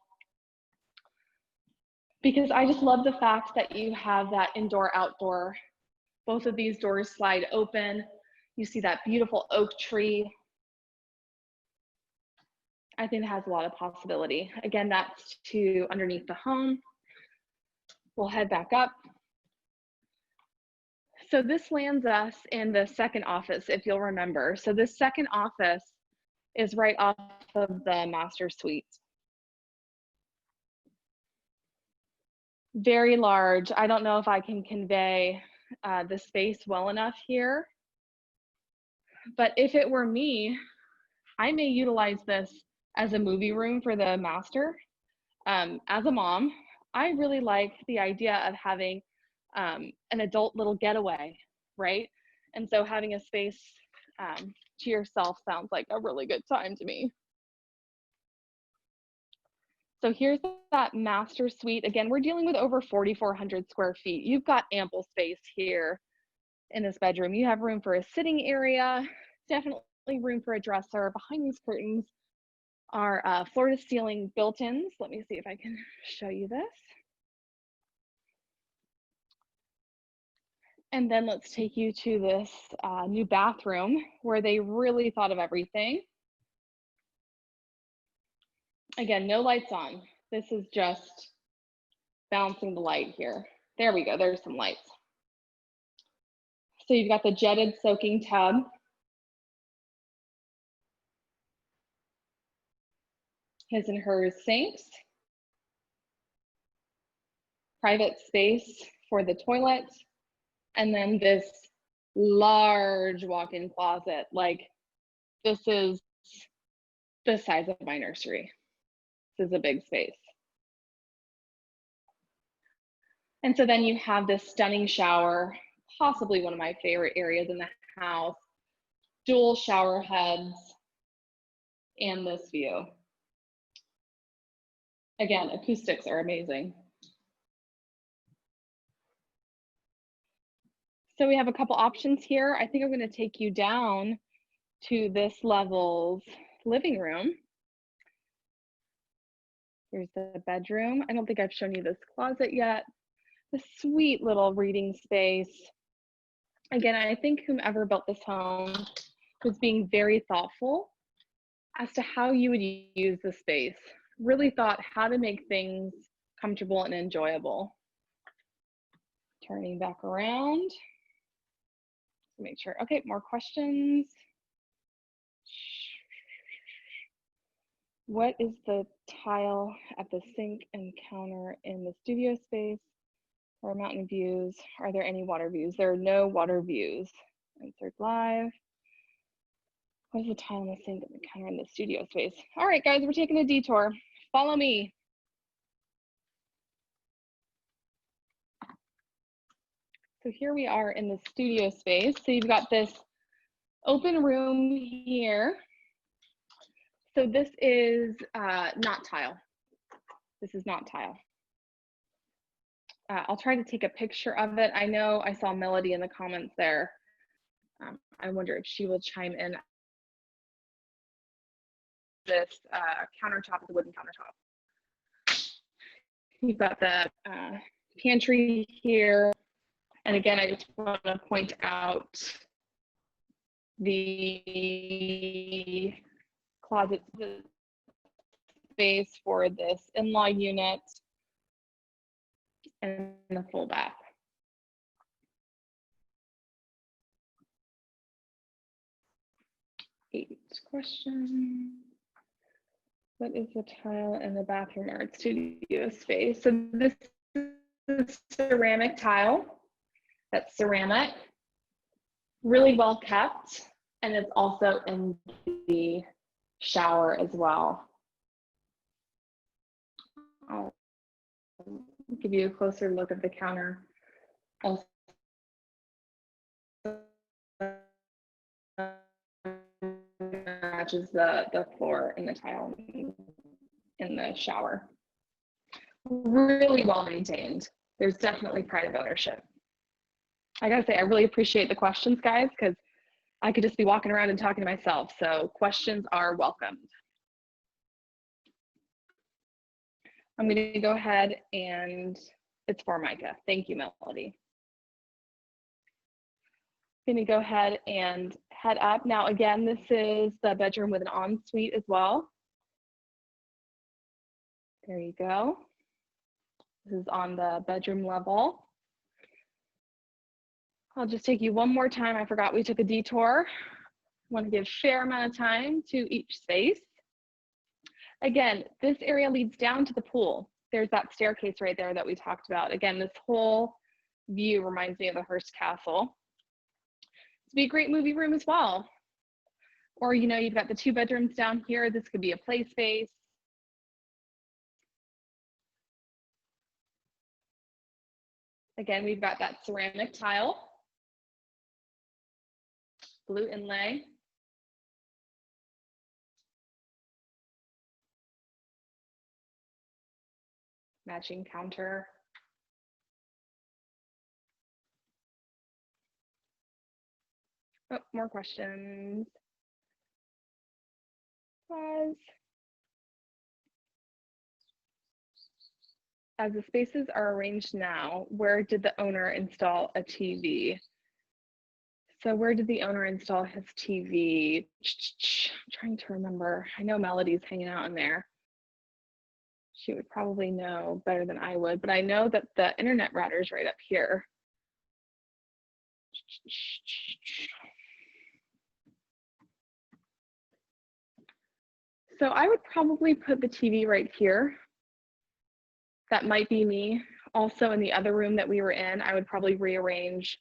because I just love the fact that you have that indoor outdoor. Both of these doors slide open. You see that beautiful oak tree. I think it has a lot of possibility. Again, that's to underneath the home. We'll head back up. So this lands us in the second office, if you'll remember. So this second office is right off of the master suite. Very large. I don't know if I can convey the space well enough here, but if it were me, I may utilize this as a movie room for the master. As a mom, I really like the idea of having an adult little getaway, right? And so having a space to yourself sounds like a really good time to me. So here's that master suite. Again, we're dealing with over 4,400 square feet. You've got ample space here in this bedroom. You have room for a sitting area, definitely room for a dresser. Behind these curtains are floor to ceiling built-ins. Let me see if I can show you this. And then let's take you to this new bathroom where they really thought of everything. Again, no lights on. This is just balancing the light here. There we go, there's some lights. So you've got the jetted soaking tub. His and hers sinks. Private space for the toilet. And then this large walk-in closet. Like, this is the size of my nursery. This is a big space. And so then you have this stunning shower, possibly one of my favorite areas in the house, dual shower heads, and this view. Again, acoustics are amazing. So we have a couple options here. I think I'm going to take you down to this level's living room. Here's the bedroom. I don't think I've shown you this closet yet. The sweet little reading space. Again, I think whomever built this home was being very thoughtful as to how you would use the space. Really thought how to make things comfortable and enjoyable. Turning back around. Make sure. Okay, more questions. What is the tile at the sink and counter in the studio space or mountain views? Are there any water views? There are no water views. Insert live. What is the tile in the sink and the counter in the studio space? All right, guys, we're taking a detour. Follow me. So here we are in the studio space. So you've got this open room here. So this is not tile. This is not tile. I'll try to take a picture of it. I know I saw Melody in the comments there. I wonder if she will chime in. This countertop is a wooden countertop. You've got the pantry here. And again, I just want to point out the closet space for this in-law unit and the full bath. Question. What is the tile in the bathroom art studio space? So this is ceramic tile. That's ceramic, really well kept, and it's also in the shower as well. I'll give you a closer look at the counter. Also matches the floor and the tile in the shower. Really well maintained. There's definitely pride of ownership. I gotta say, I really appreciate the questions, guys, because I could just be walking around and talking to myself. So questions are welcomed. I'm gonna go ahead and it's for Micah. Thank you, Melody. I'm gonna go ahead and head up. Now, again, this is the bedroom with an ensuite as well. There you go. This is on the bedroom level. I'll just take you one more time. I forgot we took a detour. I want to give a fair amount of time to each space. Again, this area leads down to the pool. There's that staircase right there that we talked about. Again, this whole view reminds me of the Hearst Castle. This would be a great movie room as well. Or, you know, you've got the 2 bedrooms down here. This could be a play space. Again, we've got that ceramic tile, blue inlay. Matching counter. Oh, more questions. Pause. As the spaces are arranged now, where did the owner install a TV? So where did the owner install his TV? I'm trying to remember. I know Melody's hanging out in there. She would probably know better than I would, but I know that the internet router is right up here. So I would probably put the TV right here. That might be me. Also in the other room that we were in, I would probably rearrange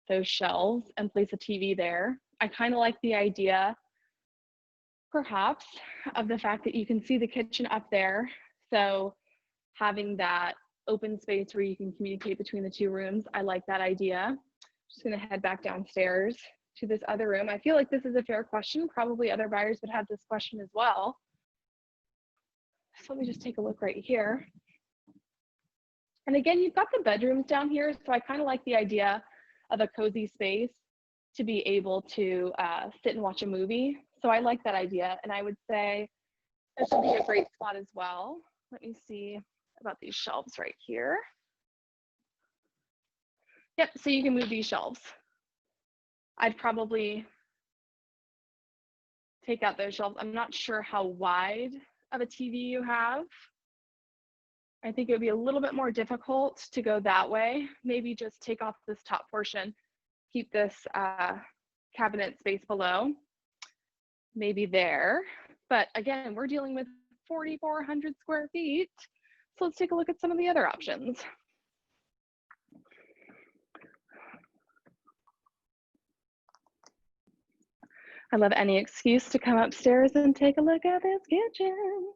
those shelves and place a TV there. I kind of like the idea, perhaps, of the fact that you can see the kitchen up there. So having that open space where you can communicate between the 2 rooms, I like that idea. Just gonna head back downstairs to this other room. I feel like this is a fair question. Probably other buyers would have this question as well. So let me just take a look right here. And again, you've got the bedrooms down here. So I kind of like the idea of a cozy space to be able to sit and watch a movie. So I like that idea. And I would say this would be a great spot as well. Let me see about these shelves right here. Yep, so you can move these shelves. I'd probably take out those shelves. I'm not sure how wide of a TV you have. I think it would be a little bit more difficult to go that way. Maybe just take off this top portion, keep this cabinet space below, maybe there. But again, we're dealing with 4,400 square feet. So let's take a look at some of the other options. I love any excuse to come upstairs and take a look at this kitchen.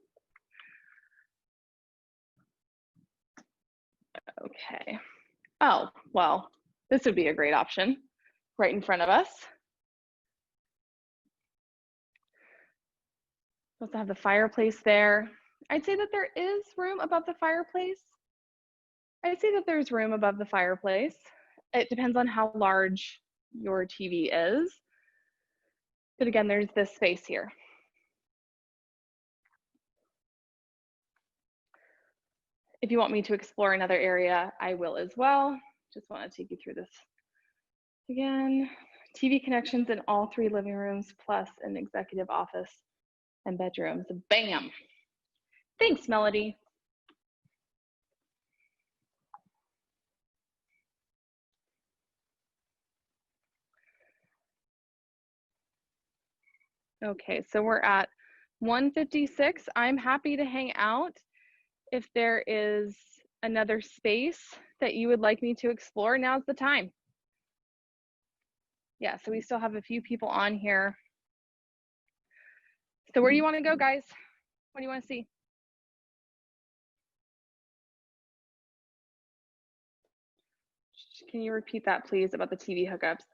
Okay. Oh, well, This would be a great option right in front of us. We also have the fireplace there. I'd say that there is room above the fireplace. I'd say that there's room above the fireplace. It depends on how large your TV is. But again, there's this space here. If you want me to explore another area, I will as well. Just want to take you through this again. TV connections in all 3 living rooms, plus an executive office and bedrooms. Bam. Thanks, Melody. Okay, so we're at 1:56. I'm happy to hang out. If there is another space that you would like me to explore, now's the time. Yeah, so we still have a few people on here. So where do you want to go, guys? What do you want to see? Can you repeat that, please, about the TV hookups?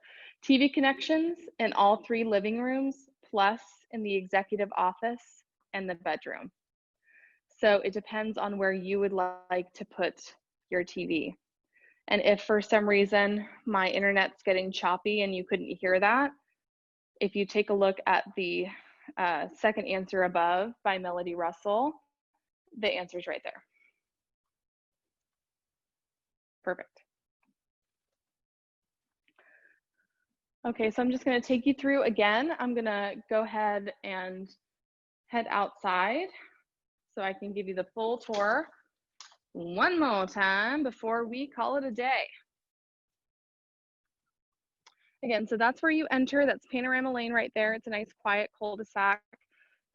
TV connections in all 3 living rooms, plus in the executive office and the bedroom. So it depends on where you would like to put your TV. And if for some reason my internet's getting choppy and you couldn't hear that, if you take a look at the second answer above by Melody Russell, the answer's right there. Perfect. Okay, so I'm just going to take you through again. I'm going to go ahead and head outside so I can give you the full tour one more time before we call it a day. Again, so that's where you enter. That's Panorama Lane right there. It's a nice quiet cul-de-sac.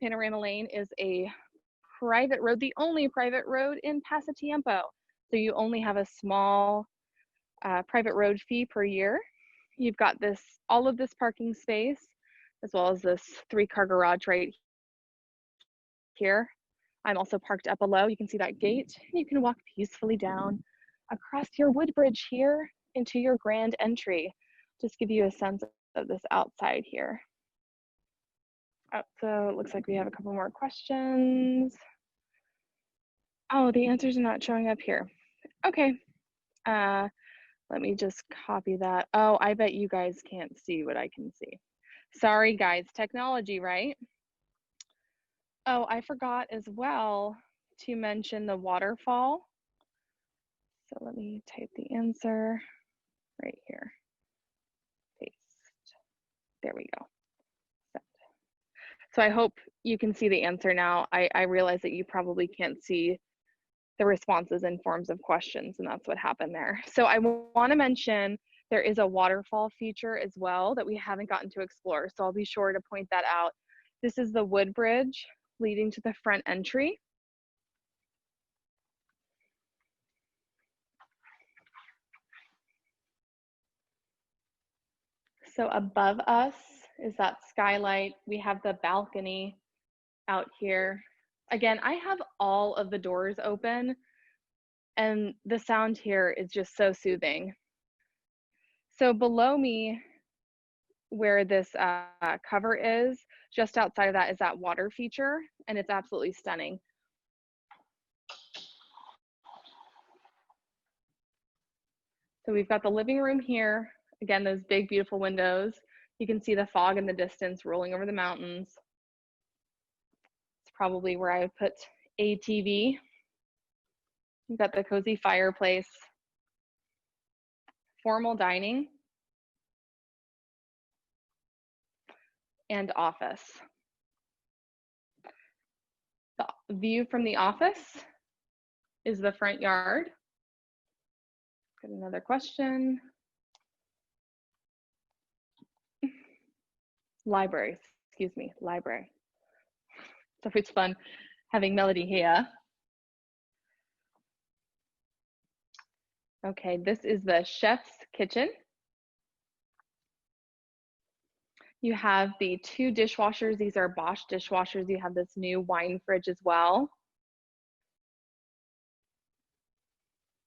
Panorama Lane is a private road, the only private road in Pasatiempo. So you only have a small private road fee per year. You've got this, all of this parking space, as well as this 3-car garage right here. I'm also parked up below. You can see that gate. You can walk peacefully down across your wood bridge here into your grand entry. Just give you a sense of this outside here. Oh, so it looks like we have a couple more questions. Oh, the answers are not showing up here. Okay. Let me just copy that. Oh, I bet you guys can't see what I can see. Sorry, guys. Technology, right? Oh, I forgot as well to mention the waterfall. So let me type the answer right here. Paste. There we go. So I hope you can see the answer now. I realize that you probably can't see the responses in forms of questions, and that's what happened there. So I want to mention there is a waterfall feature as well that we haven't gotten to explore. So I'll be sure to point that out. This is the wood bridge leading to the front entry. So above us is that skylight. We have the balcony out here. Again, I have all of the doors open, and the sound here is just so soothing. So below me, where this cover is, just outside of that is that water feature, and it's absolutely stunning. So we've got the living room here. Again, those big, beautiful windows. You can see the fog in the distance rolling over the mountains. It's probably where I would put a TV. You've got the cozy fireplace, formal dining, and office. The view from the office is the front yard. Got another question. Library, excuse me, library. So it's fun having Melody here. Okay, this is the chef's kitchen. You have the 2 dishwashers. These are Bosch dishwashers. You have this new wine fridge as well.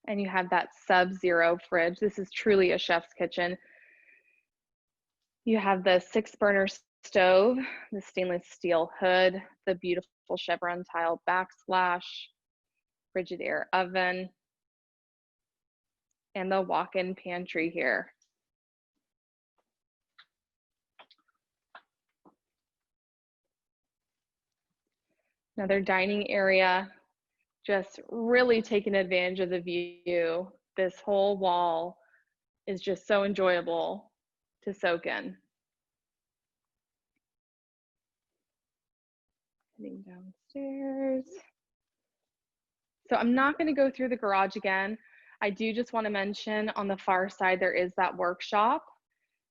And you have that sub-zero fridge. This is truly a chef's kitchen. You have the 6-burner stove, the stainless steel hood, the beautiful chevron tile backsplash, Frigidaire oven, and the walk-in pantry here. Another dining area, just really taking advantage of the view. This whole wall is just so enjoyable to soak in. Heading downstairs. So I'm not going to go through the garage again. I do just want to mention on the far side, there is that workshop.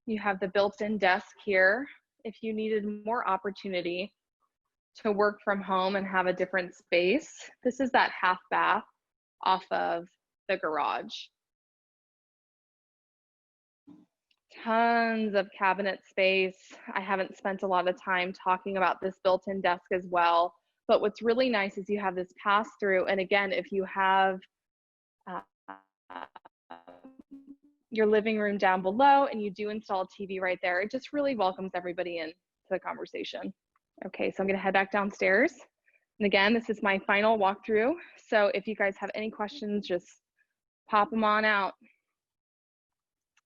You have the built-in desk here. If you needed more opportunity to work from home and have a different space, this is that half bath off of the garage. Tons of cabinet space. I haven't spent a lot of time talking about this built-in desk as well, but what's really nice is you have this pass through, and again, if you have your living room down below and you do install a TV right there, it just really welcomes everybody into the conversation. Okay, so I'm gonna head back downstairs. And again, this is my final walkthrough. So if you guys have any questions, just pop them on out.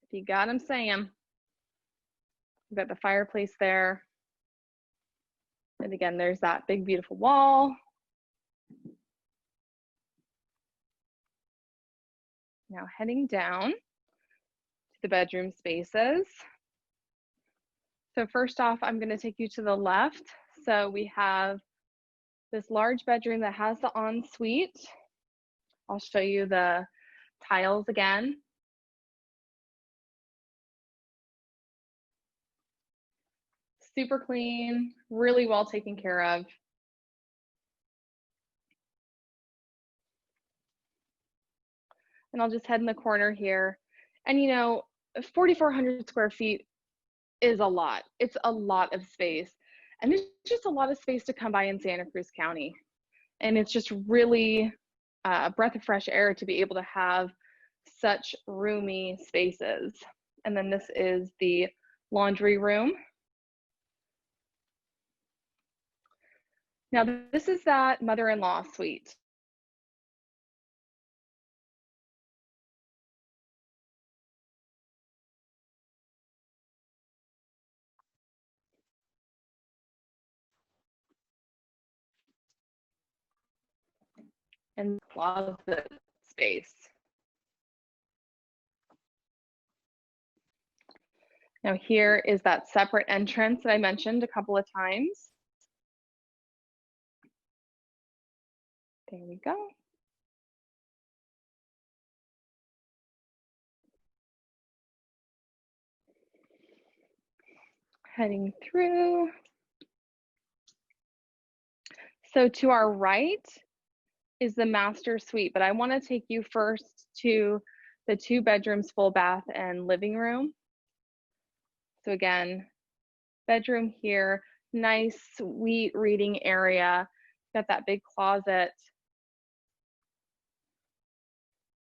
If you got them, say them. We've got the fireplace there. And again, there's that big, beautiful wall. Now heading down to the bedroom spaces. So first off, I'm gonna take you to the left. So we have this large bedroom that has the ensuite. I'll show you the tiles again. Super clean, really well taken care of. And I'll just head in the corner here. And you know, 4,400 square feet is a lot. It's a lot of space. And there's just a lot of space to come by in Santa Cruz County. And it's just really a breath of fresh air to be able to have such roomy spaces. And then this is the laundry room. Now this is that mother-in-law suite. And closet space. Now here is that separate entrance that I mentioned a couple of times. There we go. Heading through. So to our right is the master suite, but I want to take you first to the 2 bedrooms, full bath, and living room. So again, bedroom here, nice, sweet reading area. Got that big closet.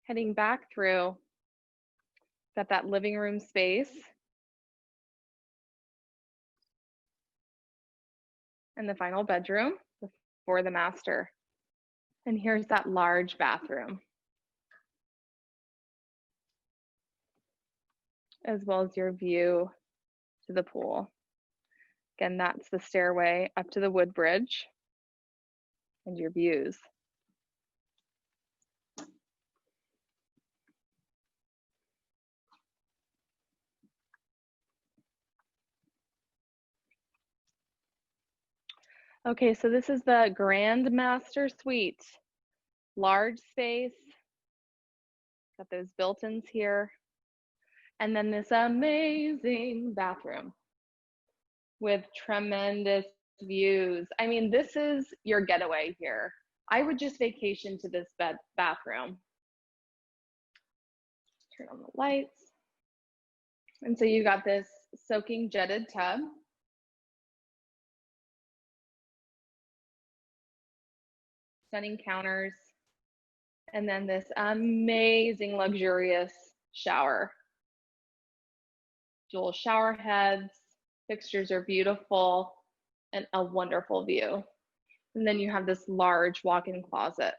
Heading back through, got that living room space. And the final bedroom for the master. And here's that large bathroom, as well as your view to the pool. Again, that's the stairway up to the wood bridge and your views. Okay, so this is the Grand Master Suite. Large space, got those built-ins here. And then this amazing bathroom with tremendous views. I mean, this is your getaway here. I would just vacation to this bathroom. Turn on the lights. And so you got this soaking jetted tub. Stunning counters. and then this amazing, luxurious shower. Dual shower heads, fixtures are beautiful, and a wonderful view. And then you have this large walk-in closet.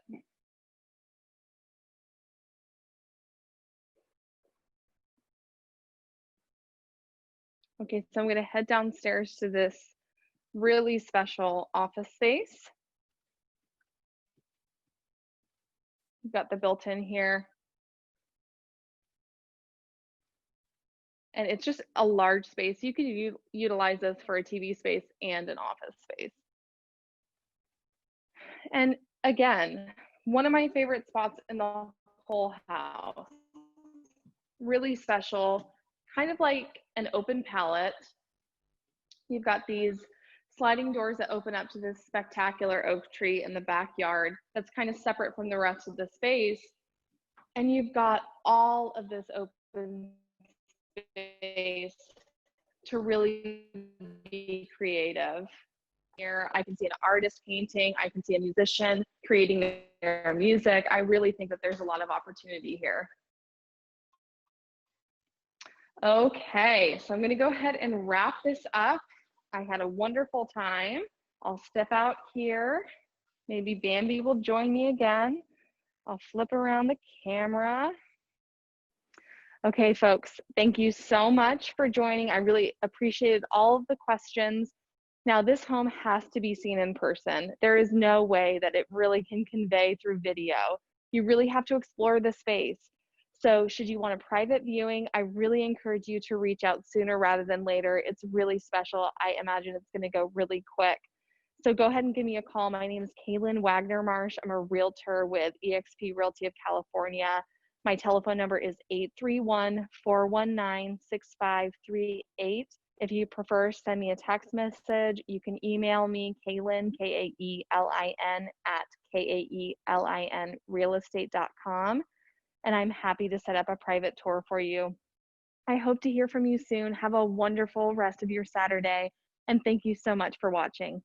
Okay, so I'm gonna head downstairs to this really special office space. You've got the built-in here. And it's just a large space. You could utilize this for a TV space and an office space. And again, one of my favorite spots in the whole house. Really special, kind of like an open palette. You've got these sliding doors that open up to this spectacular oak tree in the backyard that's kind of separate from the rest of the space. And you've got all of this open space to really be creative. Here, I can see an artist painting, I can see a musician creating their music. I really think that there's a lot of opportunity here. Okay, so I'm gonna go ahead and wrap this up. I had a wonderful time. I'll step out here. Maybe Bambi will join me again. I'll flip around the camera. Okay, folks, thank you so much for joining. I really appreciated all of the questions. Now, this home has to be seen in person. There is no way that it really can convey through video. You really have to explore the space. So should you want a private viewing, I really encourage you to reach out sooner rather than later. It's really special. I imagine it's gonna go really quick. So go ahead and give me a call. My name is Kaylin Wagner Marsh. I'm a realtor with eXp Realty of California. My telephone number is 831-419-6538. If you prefer, send me a text message. You can email me, Kaylin, Kaelin, at kaelinrealestate.com. And I'm happy to set up a private tour for you. I hope to hear from you soon. Have a wonderful rest of your Saturday. And thank you so much for watching.